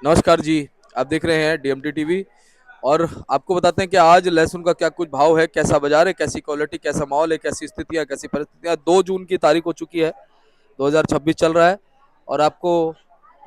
नमस्कार जी। आप देख रहे हैं डीएमटी टीवी। और आपको बताते हैं कि आज लहसुन का क्या कुछ भाव है, कैसा बाजार है, कैसी क्वालिटी, कैसा माहौल है, कैसी स्थितियां, कैसी परिस्थितियां। 2 जून की तारीख हो चुकी है, 2026 चल रहा है। और आपको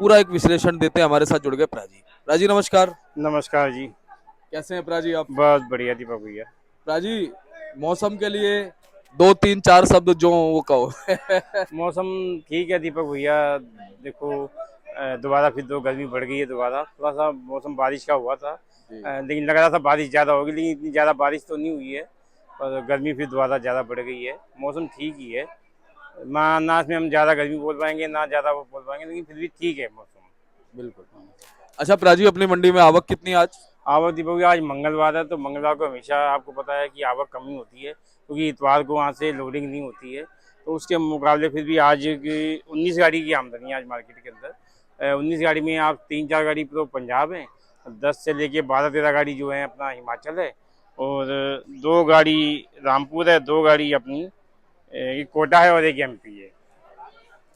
पूरा एक विश्लेषण देते हैं, हमारे साथ जुड़ गए प्राजी। प्राजी नमस्कार। नमस्कार जी। कैसे हैं प्राजी आप? बस बढ़िया दीपक भैया। प्राजी, मौसम के लिए 2 3 4 शब्द जो वो कहो। मौसम ठीक है दीपक भैया। देखो, दोबारा फिर तो गर्मी बढ़ गई है। दोबारा थोड़ा सा मौसम बारिश का हुआ था, जी। लेकिन लग रहा था बारिश ज़्यादा होगी, लेकिन इतनी ज़्यादा बारिश तो नहीं हुई है। और गर्मी फिर दोबारा ज़्यादा बढ़ गई है। मौसम ठीक ही है। ना इसमें हम ज़्यादा गर्मी बोल पाएंगे, ना ज़्यादा वो बोल पाएंगे, लेकिन फिर भी ठीक है मौसम। बिल्कुल। अच्छा प्राजी, अपनी मंडी में आवक कितनी है आज? आवक दीपक भैया आज मंगलवार है, तो मंगलवार को हमेशा आपको पता है कि आवक कमी होती है, क्योंकि इतवार को वहाँ से लोडिंग नहीं होती है। तो उसके मुकाबले फिर भी आज की 19 गाड़ी की आमदनी है आज मार्केट के अंदर। 19 गाड़ी में आप 3 4 गाड़ी तो पंजाब है, 10 से लेके 12 13 गाड़ी जो है अपना हिमाचल है, और 2 गाड़ी रामपुर है, 2 गाड़ी अपनी एक कोटा है, और एक एमपी है।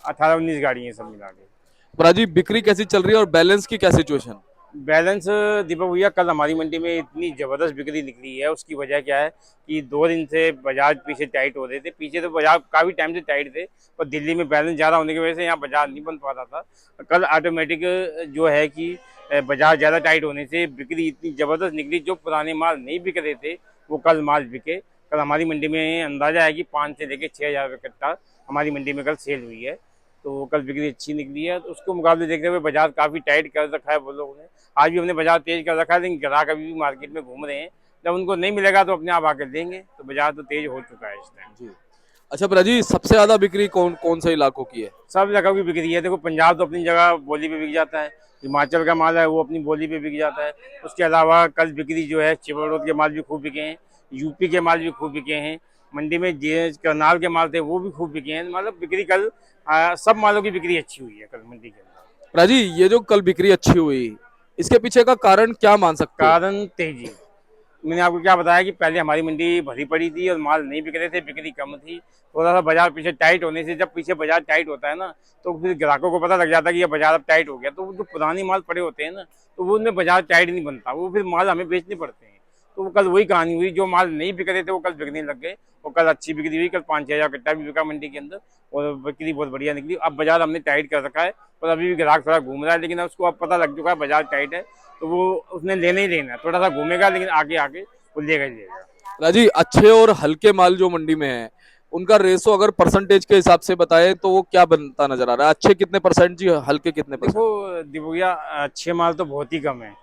18 19 गाड़ी है सब मिला के। प्राजी, बिक्री कैसी चल रही है और बैलेंस की क्या सिचुएशन? बैलेंस दीपक भैया, कल हमारी मंडी में इतनी ज़बरदस्त बिक्री निकली है। उसकी वजह क्या है कि 2 दिन से बाजार पीछे टाइट हो रहे थे। पीछे तो बाजार काफ़ी टाइम से टाइट थे, पर दिल्ली में बैलेंस ज़्यादा होने की वजह से यहाँ बाजार नहीं बन पा रहा था। कल ऑटोमेटिक जो है कि बाजार ज़्यादा टाइट होने से बिक्री इतनी ज़बरदस्त निकली। जो पुराने माल नहीं बिक रहे थे वो कल माल बिके। कल हमारी मंडी में अंदाजा है कि 5 से लेकर 6 हज़ार कट्टा हमारी मंडी में कल सेल हुई है। तो कल बिक्री अच्छी निकली है। तो उसको मुकाबले देखते हुए बाजार काफ़ी टाइट कर रखा है वो लोगों ने। आज भी हमने बाजार तेज कर रखा है, लेकिन ग्राहक अभी भी मार्केट में घूम रहे हैं। जब उनको नहीं मिलेगा तो अपने आप आकर देंगे। तो बाजार तो तेज हो चुका है इस टाइम। जी। अच्छा प्राजी, सबसे ज्यादा बिक्री कौन कौन से इलाकों की है? सब जगह की बिक्री है। देखो, पंजाब तो अपनी जगह बोली पे बिक जाता है, हिमाचल का माल है वो अपनी बोली पे बिक जाता है। उसके अलावा कल बिक्री जो है चिवड़ोद के माल भी खूब बिके हैं, यूपी के माल भी खूब बिके हैं। मंडी में जे करनाल के माल थे वो भी खूब बिके हैं। मतलब बिक्री कल सब मालों की बिक्री अच्छी हुई है कल मंडी के अंदर। प्राजी, ये जो कल बिक्री अच्छी हुई, इसके पीछे का कारण क्या मान सकते हो? कारण तेजी। मैंने आपको क्या बताया कि पहले हमारी मंडी भरी पड़ी थी और माल नहीं बिक रहे थे, बिक्री कम थी। थोड़ा सा बाजार पीछे टाइट होने से, जब पीछे बाजार टाइट होता है ना, तो फिर ग्राहकों को पता लग जाता है कि ये बाजार अब टाइट हो गया। तो वो जो पुराने माल पड़े होते हैं ना, तो वो उनमें बाजार टाइट नहीं बनता, वो फिर माल हमें बेचने पड़ते हैं। तो वो कल वही कहानी हुई, जो माल नहीं बिक रहे थे वो कल बिकने लग गए। और कल अच्छी बिक्री हुई। कल 5 6 हज़ार कट्टा भी बिका मंडी के अंदर, और बिक्री बहुत बढ़िया निकली। अब बाजार हमने टाइट कर रखा है, पर अभी भी ग्राहक थोड़ा घूम रहा है, लेकिन अब उसको अब पता लग चुका है बाजार टाइट है। तो वो उसने लेना ही लेना है। थोड़ा सा घूमेगा, लेकिन आगे आगे वो लेगा ही लेगा। राजी, अच्छे और हल्के माल जो मंडी में है, उनका रेशो अगर परसेंटेज के हिसाब से बताए तो वो क्या बनता नजर आ रहा है? अच्छे कितने परसेंट जी, हल्के कितने देखो परसेंट? दिवैया, अच्छे माल तो बहुत ही कम है,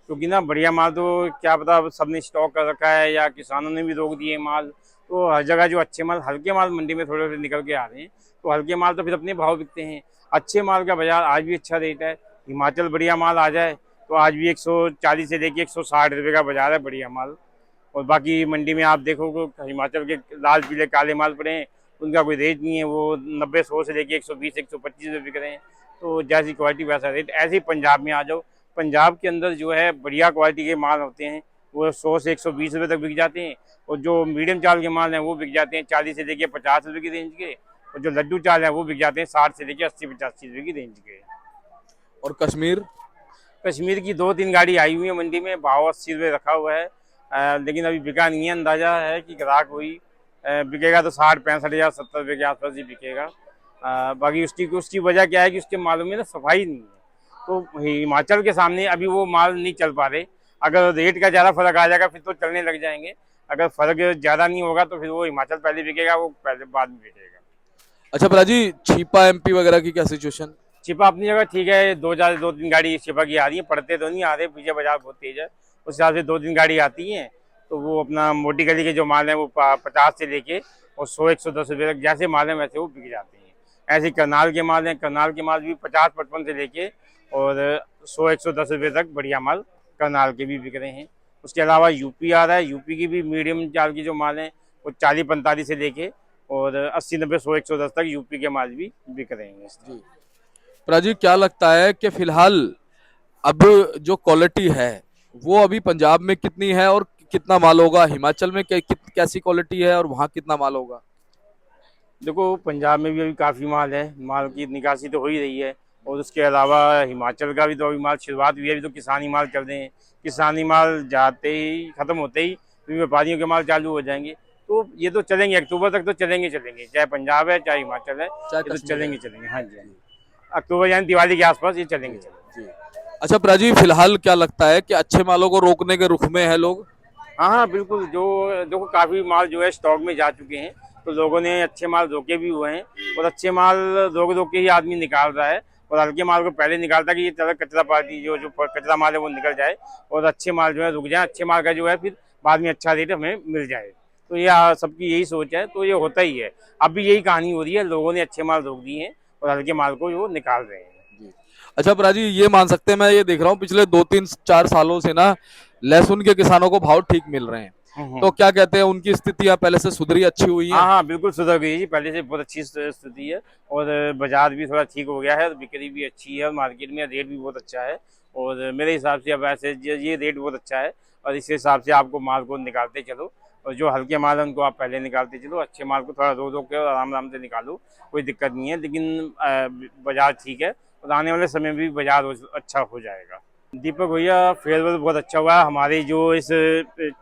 क्योंकि ना बढ़िया माल तो क्या पता अब सबने स्टॉक कर रखा है या किसानों ने भी रोक दिए माल। तो हर जगह जो अच्छे माल, हल्के माल मंडी में थोड़े थोड़े निकल के आ रहे हैं। तो हल्के माल तो फिर अपने भाव बिकते हैं। अच्छे माल का बाजार आज भी अच्छा रेट है। हिमाचल बढ़िया माल आ जाए तो आज भी 140 से लेके 160 रुपये का बाजार है बढ़िया माल। और बाकी मंडी में आप देखो तो हिमाचल के लाल पीले काले माल पड़े हैं, उनका कोई रेट नहीं है। वो 90 100 से लेके 120 125 रुपये बिक रहे हैं। तो जैसी क्वालिटी वैसा रेट। ऐसे ही पंजाब में आ जाओ, पंजाब के अंदर जो है बढ़िया क्वालिटी के माल होते हैं, वो 100 से 120 रुपये तक बिक जाते हैं। और जो मीडियम चावल के माल हैं वो बिक जाते हैं 40 से लेके 50 रुपये की रेंज के। और जो लड्डू चावल हैं वो बिक जाते हैं 60 से लेके 80 85 रुपये की रेंज के। और कश्मीर? कश्मीर की 2 3 गाड़ी आई हुई है मंडी में, भाव 80 रुपये रखा हुआ है। लेकिन अभी बिका नहीं है। अंदाजा है कि ग्राहक हुई बिकेगा तो 60 65 हज़ार 70 रुपये के आसपास ही बिकेगा। बाकी उसकी उसकी वजह क्या है कि उसके मालों में ना सफाई नहीं है। तो हिमाचल के सामने अभी वो माल नहीं चल पा रहे। अगर रेट का ज़्यादा फर्क आ जाएगा फिर तो चलने लग जाएंगे। अगर फर्क ज़्यादा नहीं होगा तो फिर वो हिमाचल पहले बिकेगा, वो पहले बाद में बिकेगा। अच्छा प्राजी, छिपा एमपी वगैरह की क्या सिचुएशन? छिपा अपनी जगह ठीक है। 2 3 गाड़ी छिपा की आ रही है, पड़ते तो नहीं आ रहे, पीछे बाजार बहुत तेज है। उस हिसाब से 2 3 गाड़ी आती हैं। तो वो अपना मोटी गली के जो माल है वो 50 से लेके और 100 110 रुपये तक जैसे माल है वैसे वो बिक जाते हैं। ऐसे करनाल के माल हैं, करनाल के माल भी 50 55 से लेके और 100 110 रुपये तक बढ़िया माल करनाल के भी बिक रहे हैं। उसके अलावा यूपी आ रहा है, यूपी की भी मीडियम चाल की जो माल है वो 40 45 से लेके और 80 90 100 110 तक यूपी के माल भी बिक रहे हैं इस जी। टाइम। प्राजी, क्या लगता है कि फिलहाल अब जो क्वालिटी है वो अभी पंजाब में कितनी है और कितना माल होगा? हिमाचल में कैसी क्वालिटी है और वहाँ कितना माल होगा? देखो, पंजाब में भी अभी काफ़ी माल है, माल की निकासी तो हो ही रही है। और उसके अलावा हिमाचल का भी तो अभी माल शुरुआत हुई है, अभी तो किसानी माल चल रहे हैं। किसानी माल जाते ही खत्म होते ही फिर व्यापारियों के माल चालू हो जाएंगे। तो ये तो चलेंगे, अक्टूबर तक तो चलेंगे चलेंगे, चाहे पंजाब है चाहे हिमाचल है, चाहे ये तो कश्मीर है। चलेंगे चलेंगे। हाँ जी हाँ जी, अक्टूबर यानी दिवाली के आसपास ये चलेंगे चलेंगे। जी। अच्छा प्राजी, फिलहाल क्या लगता है कि अच्छे मालों को रोकने के रुख में है लोग? हाँ हाँ बिल्कुल, जो देखो काफी माल जो है स्टॉक में जा चुके हैं, तो लोगों ने अच्छे माल रोके भी हुए हैं, और अच्छे माल रोक रोक के ही आदमी निकाल रहा है, और हल्के माल को पहले निकालता कि ये तरह कचरा पार्टी जो जो कचरा माल है वो निकल जाए, और अच्छे माल जो है रुक जाए, अच्छे माल का जो है फिर बाद में अच्छा रेट हमें मिल जाए। तो ये सबकी यही सोच है, तो ये होता ही है। अब भी यही कहानी हो रही है, लोगों ने अच्छे माल रोक दिए हैं और हल्के माल को जो निकाल रहे हैं। जी। अच्छा प्राजी, ये मान सकते हैं, मैं ये देख रहा हूँ पिछले 2 3 4 सालों से ना लहसुन के किसानों को भाव ठीक मिल रहे हैं। तो हम्म। क्या कहते हैं, उनकी स्थितियां पहले से सुधरी, अच्छी हुई हाँ हैं? हाँ बिल्कुल सुधर गई जी, पहले से बहुत अच्छी स्थिति है, और बाजार भी थोड़ा ठीक हो गया है, बिक्री भी अच्छी है, और मार्केट में रेट भी बहुत अच्छा है। और मेरे हिसाब से अब ऐसे ये रेट बहुत अच्छा है, और इस हिसाब से आपको माल को निकालते चलो, और जो हल्के माल है उनको आप पहले निकालते चलो, अच्छे माल को थोड़ा रो रो के और आराम आराम से निकालो, कोई दिक्कत नहीं है। लेकिन बाजार ठीक है, और आने वाले समय में भी बाजार अच्छा हो जाएगा। दीपक भैया, फेयरवेल बहुत अच्छा हुआ है। हमारे जो इस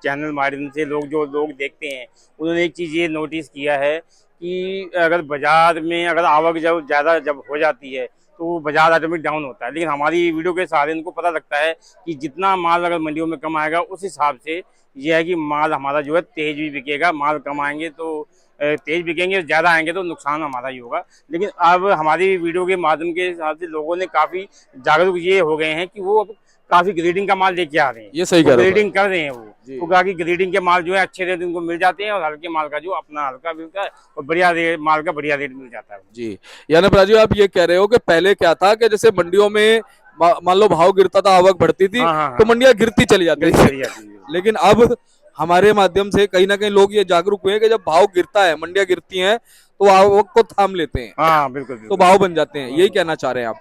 चैनल माध्यम से जो लोग देखते हैं, उन्होंने एक चीज़ ये नोटिस किया है कि अगर बाजार में अगर आवक जब ज़्यादा जब हो जाती है तो बाजार ऑटोमेटिक डाउन होता है, लेकिन हमारी वीडियो के सहारे उनको पता लगता है कि जितना माल अगर मंडियों में कम आएगा उस हिसाब से ये है कि माल हमारा जो है तेज भी बिकेगा। माल कम आएंगे तो तेज बिकेंगे, ज़्यादा आएंगे तो नुकसान हमारा ही होगा। लेकिन अब हमारी वीडियो के माध्यम के हिसाब से लोगों ने काफ़ी जागरूक ये हो गए हैं कि वो अब काफ़ी ग्रेडिंग का माल लेके आ रहे हैं, ये सही वो कह रहे हो ग्रेडिंग कर रहे हैं। जी। वो कहा कि ग्रेडिंग के माल जो है अच्छे रेट उनको मिल जाते हैं, और हल्के माल का जो अपना हल्का मिलता है, और बढ़िया रेट माल का बढ़िया रेट मिल जाता है। जी। यानी प्राजी, आप ये कह रहे हो कि पहले क्या था कि जैसे मंडियों में मान लो भाव गिरता था, आवक बढ़ती थी, हाँ हाँ तो हाँ, मंडियां गिरती चली जाती गिरती थी। चली जाती है। लेकिन अब हमारे माध्यम से कहीं ना कहीं लोग ये जागरूक हुए कि जब भाव गिरता है, मंडियां गिरती हैं, तो आवक को थाम लेते हैं, हाँ बिल्कुल तो बिल्कुल। भाव बन जाते हैं। यही कहना चाह रहे हैं आप?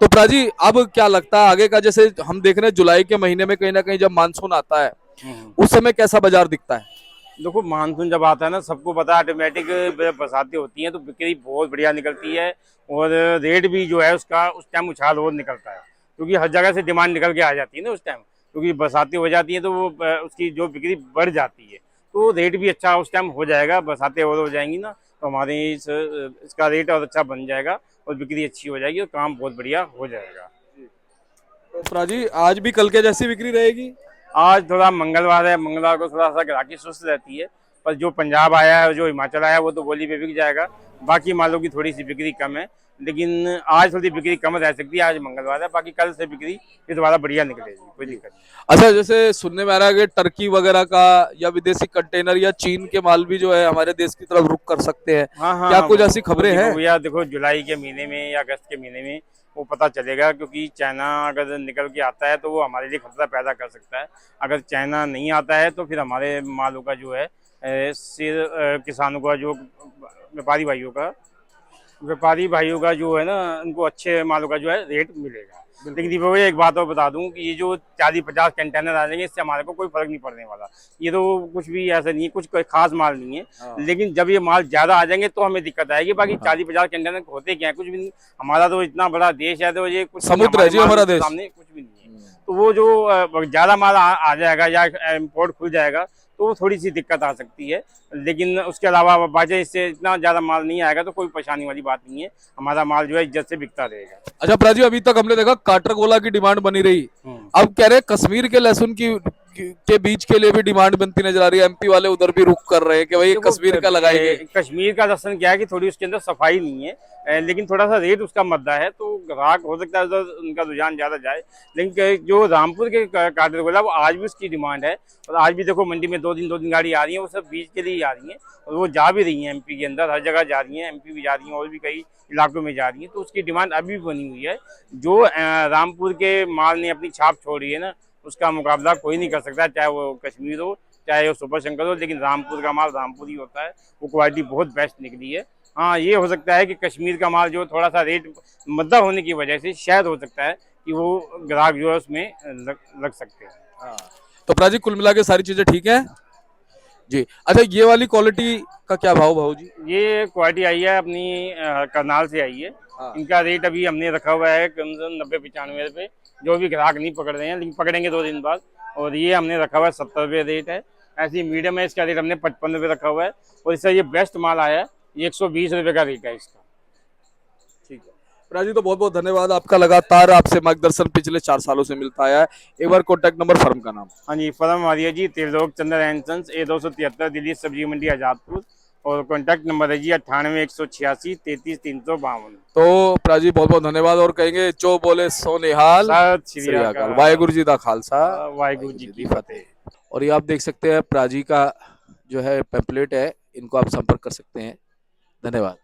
तो प्राजी, अब क्या लगता है आगे का? जैसे हम देख रहे हैं जुलाई के महीने में कहीं ना कहीं जब मानसून आता है, हम्म। उस समय कैसा बाजार दिखता है? देखो मानसून जब आता है ना, सबको पता है ऑटोमेटिक बरसातें होती हैं तो बिक्री बहुत बढ़िया निकलती है, और रेट भी जो है उसका उस टाइम उछाल और निकलता है, क्योंकि हर जगह से डिमांड निकल के आ जाती है ना उस टाइम, क्योंकि बरसातें हो जाती हैं तो वो उसकी जो बिक्री बढ़ जाती है, तो रेट भी अच्छा उस टाइम हो जाएगा। बरसातें और हो जाएंगी ना, तो हमारे इसका रेट और अच्छा बन जाएगा, और बिक्री अच्छी हो जाएगी, और काम बहुत बढ़िया हो जाएगा। तो प्राजी, आज भी कल के जैसी बिक्री रहेगी? आज थोड़ा मंगलवार है, मंगलवार को थोड़ा सा ग्राहकी सुस्त रहती है, पर जो पंजाब आया है जो हिमाचल आया है वो तो बोली पे बिक जाएगा। बाकी मालों की थोड़ी सी बिक्री कम है, लेकिन आज थोड़ी बिक्री कम रह सकती है, आज मंगलवार है, बाकी कल से बिक्री फिर दोबारा बढ़िया निकलेगी, कोई दिक्कत नहीं। अच्छा, जैसे सुनने में आ रहा है कि टर्की वगैरह का या विदेशी कंटेनर या चीन के माल भी जो है हमारे देश की तरफ रुख कर सकते हैं, हाँ हाँ क्या हाँ, कुछ ऐसी वो खबरें दीपक हैं? भैया देखो, जुलाई के महीने में या अगस्त के महीने में वो पता चलेगा, क्योंकि चाइना अगर निकल के आता है तो वो हमारे लिए खतरा पैदा कर सकता है। अगर चाइना नहीं आता है तो फिर हमारे मालों का जो है सिर किसानों का जो व्यापारी भाइयों का जो है ना, उनको अच्छे मालों का जो है रेट मिलेगा। लेकिन दीपक भैया एक बात और बता दूं कि ये जो 40-50 कंटेनर आ जाएंगे, इससे हमारे को कोई फर्क नहीं पड़ने वाला। ये तो कुछ भी ऐसा नहीं है, कुछ कोई खास माल नहीं है। हाँ। लेकिन जब ये माल ज्यादा आ जाएंगे तो हमें दिक्कत आएगी, बाकी हाँ। 40-50 कंटेनर होते क्या है, कुछ भी नहीं। हमारा तो इतना बड़ा देश है, तो ये कुछ नहीं, समुद्र है हमारे जी माल हमारा के देश। सामने कुछ भी नहीं है। तो वो जो ज्यादा माल आ जाएगा या इम्पोर्ट खुल जाएगा, तो वो थोड़ी सी दिक्कत आ सकती है। लेकिन उसके अलावा बाजे इससे इतना ज्यादा माल नहीं आएगा तो कोई परेशानी वाली बात नहीं है, हमारा माल जो है इज्जत से बिकता रहेगा। अच्छा प्राजी, अभी तक हमने देखा काटरगोला की डिमांड बनी रही, हम्म। अब कह रहे हैं कश्मीर के लहसुन के बीज के लिए भी डिमांड बनती नजर आ रही है। एमपी वाले उधर भी रुख कर रहे हैं कि भाई देखो कश्मीर का लगाएंगे। कश्मीर का दर्शन क्या है कि थोड़ी उसके अंदर सफाई नहीं है, लेकिन थोड़ा सा रेट उसका मद्दा है, तो ग्राहक हो सकता है उधर उनका रुझान ज्यादा जाए। लेकिन जो रामपुर के काटरगोला, वो आज भी उसकी डिमांड है, और आज भी देखो मंडी में 2 दिन गाड़ी आ रही है, वो सब बीज के लिए ही आ रही है, और वो जा भी रही है एमपी के अंदर, हर जगह जा रही है, एमपी भी जा रही है और भी कई इलाकों में जा रही है, तो उसकी डिमांड अभी भी बनी हुई है। जो रामपुर के माल ने अपनी छाप छोड़ी है ना, उसका मुकाबला कोई नहीं कर सकता, चाहे वो कश्मीर हो चाहे वो सुपर शंकर हो, लेकिन रामपुर का माल रामपुर ही होता है, वो क्वालिटी बहुत बेस्ट निकली है। हाँ, ये हो सकता है कि कश्मीर का माल जो थोड़ा सा रेट मद्दा होने की वजह से शायद हो सकता है कि वो ग्राहक जो है उसमें लग सकते हैं। हाँ। तो प्राजी, कुल मिला के सारी चीजें ठीक है? जी। अच्छा, ये वाली क्वालिटी का क्या भाव भाव जी? ये क्वालिटी आई है अपनी करनाल से आई है। हाँ। इनका रेट अभी हमने रखा हुआ है कम से कम 90-95 रुपये। जो भी ग्राहक नहीं पकड़ रहे हैं, लेकिन पकड़ेंगे 2 दिन बाद। और ये हमने रखा हुआ है 70 रुपये रेट है। ऐसी मीडियम है, इसका रेट हमने 55 रुपये रखा हुआ है। और इससे ये बेस्ट माल आया है, ये 120 रुपये का रेट है इसका। ठीक है राजू, तो बहुत बहुत धन्यवाद आपका, लगातार आपसे मार्गदर्शन पिछले 4 सालों से मिलता आया है। एक बार कॉन्टैक्ट नंबर, फर्म का नाम। हाँ जी, फर्म हमारी है जी त्रिलोक चंद्र एंड सन्स, A273, दिल्ली सब्जी मंडी आजादपुर। और कॉन्टैक्ट नंबर है जी 98 186 33 352। तो प्राजी बहुत बहुत धन्यवाद, और कहेंगे जो बोले सो निहाल, सत श्री श्री अकाल, अकाल। वाहेगुरु जी दा खालसा, वाहिगुरु जी वाहेगुरु जी की दी फतेह। फतेह। और ये आप देख सकते हैं प्राजी का जो है पेम्पलेट है, इनको आप संपर्क कर सकते हैं। धन्यवाद।